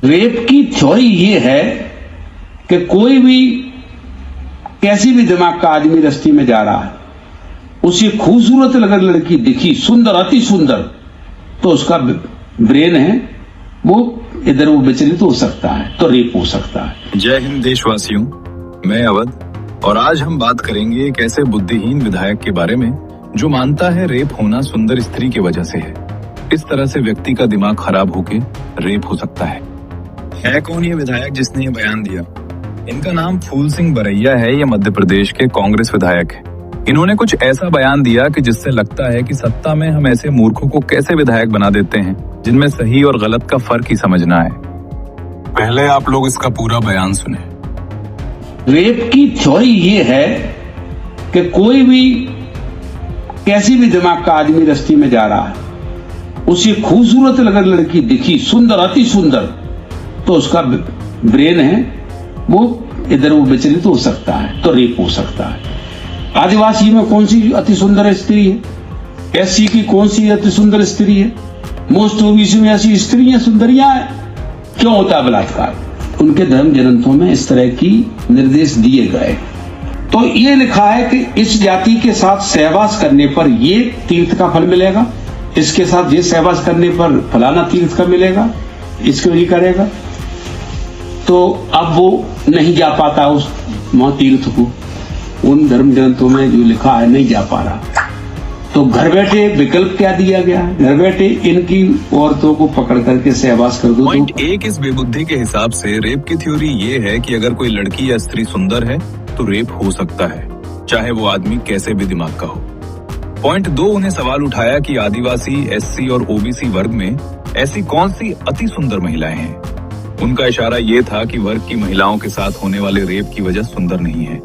Rape की theory ये है कि कोई भी कैसी भी दिमाग का आदमी रस्ते में जा रहा है, उसे खूबसूरत अगर लड़की दिखी, सुंदर, अति सुंदर, तो उसका ब्रेन है वो इधर वो विचलित हो सकता है, तो रेप हो सकता है। जय हिंद देशवासियों, मैं अवध और आज हम बात करेंगे एक ऐसे बुद्धिहीन विधायक के बारे में जो मानता है रेप होना सुंदर स्त्री की वजह से है। इस तरह से व्यक्ति का दिमाग खराब होकर रेप हो सकता है कौन ये विधायक जिसने ये बयान दिया? इनका नाम फूल सिंह बरैया है। ये मध्य प्रदेश के कांग्रेस विधायक है। इन्होंने कुछ ऐसा बयान दिया कि जिससे लगता है कि सत्ता में हम ऐसे मूर्खों को कैसे विधायक बना देते हैं जिनमें सही और गलत का फर्क ही समझना है। पहले आप लोग इसका पूरा बयान सुने। रेप की थ्योरी ये है कि कोई भी कैसी भी दिमाग का आदमी रस्ते में जा रहा है, उसे खूबसूरत अगर लड़की दिखी, सुंदर, अति सुंदर, तो उसका ब्रेन है वो इधर वो विचलित हो सकता है, तो रेप हो सकता है। आदिवासी में कौन सी अति सुंदर स्त्री है? एससी की कौन सी अति सुंदर स्त्री है? मोस्ट ओबीसी में ऐसी स्त्रियां सुंदरियां हैं। क्यों होता है बलात्कार? उनके धर्म ग्रंथों में इस तरह की निर्देश दिए गए। तो ये लिखा है कि इस जाति के साथ सहवास करने पर ये तीर्थ का फल मिलेगा, इसके साथ ये सहवास करने पर फलाना तीर्थ का मिलेगा, इसको नहीं करेगा तो अब वो नहीं जा पाता उस तीर्थ को। उन धर्म ग्रंथों में जो लिखा है नहीं जा पा रहा, तो घर बैठे विकल्प क्या दिया गया है? घर बैठे इनकी औरतों को पकड़ करके सहवास कर दो। पॉइंट एक, इस बेबुद्धि के हिसाब से रेप की थ्योरी ये है कि अगर कोई लड़की या स्त्री सुंदर है तो रेप हो सकता है, चाहे वो आदमी कैसे भी दिमाग का हो। पॉइंट दो, उन्हें सवाल उठाया कि आदिवासी, एससी और ओबीसी वर्ग में ऐसी कौन सी अति सुंदर महिलाएं हैं। उनका इशारा ये था कि वर्ग की महिलाओं के साथ होने वाले रेप की वजह सुंदर नहीं है।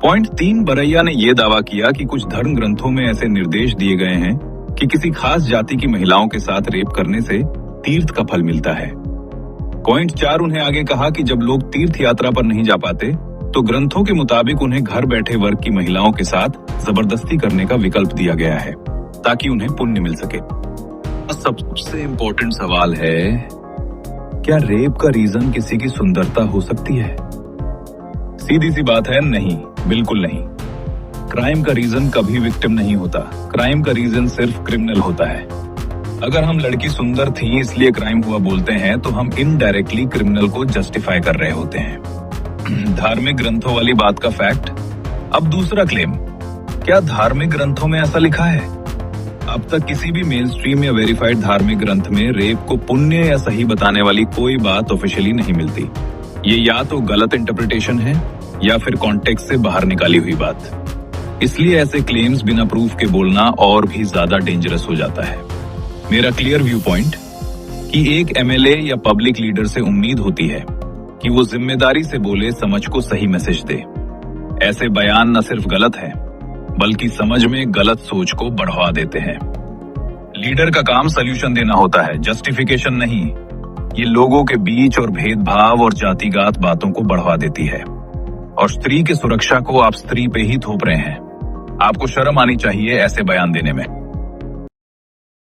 पॉइंट तीन, बरैया ने यह दावा किया कि कुछ धर्म ग्रंथों में ऐसे निर्देश दिए गए हैं कि किसी खास जाति की महिलाओं के साथ रेप करने से तीर्थ का फल मिलता है। पॉइंट चार, उन्हें आगे कहा कि जब लोग तीर्थ यात्रा पर नहीं जा पाते तो ग्रंथों के मुताबिक उन्हें घर बैठे वर्ग की महिलाओं के साथ जबरदस्ती करने का विकल्प दिया गया है ताकि उन्हें पुण्य मिल सके। सबसे इम्पोर्टेंट सवाल है, क्या रेप का रीजन किसी की सुंदरता हो सकती है? सीधी सी बात है, नहीं, बिल्कुल नहीं। क्राइम का रीजन कभी विक्टिम नहीं होता। क्राइम का रीजन सिर्फ क्रिमिनल होता है। अगर हम लड़की सुंदर थी इसलिए क्राइम हुआ बोलते हैं तो हम इनडायरेक्टली क्रिमिनल को जस्टिफाई कर रहे होते हैं। धार्मिक ग्रंथों वाली बात का फैक्ट। अब दूसरा क्लेम, क्या धार्मिक ग्रंथों में ऐसा लिखा है? अब तक किसी भी मेन स्ट्रीम या वेरीफाइड धार्मिक ग्रंथ में रेप को पुण्य या सही बताने वाली कोई बात ऑफिशियली नहीं मिलती। ये या तो गलत इंटरप्रिटेशन है या फिर कॉन्टेक्स्ट से बाहर निकाली हुई बात। इसलिए ऐसे क्लेम्स बिना प्रूफ के बोलना और भी ज्यादा डेंजरस हो जाता है। मेरा क्लियर व्यू पॉइंट कि एक एमएलए या पब्लिक लीडर से उम्मीद होती है कि वो जिम्मेदारी से बोले, समझ को सही मैसेज दे। ऐसे बयान न सिर्फ गलत है बल्कि समझ में गलत सोच को बढ़ा देते हैं। लीडर का काम सॉल्यूशन देना होता है, जस्टिफिकेशन नहीं। ये लोगों के बीच और भेदभाव और जातिगत बातों को बढ़ा देती है। और स्त्री की सुरक्षा को आप स्त्री पे ही थोप रहे हैं। आपको शर्म आनी चाहिए ऐसे बयान देने में।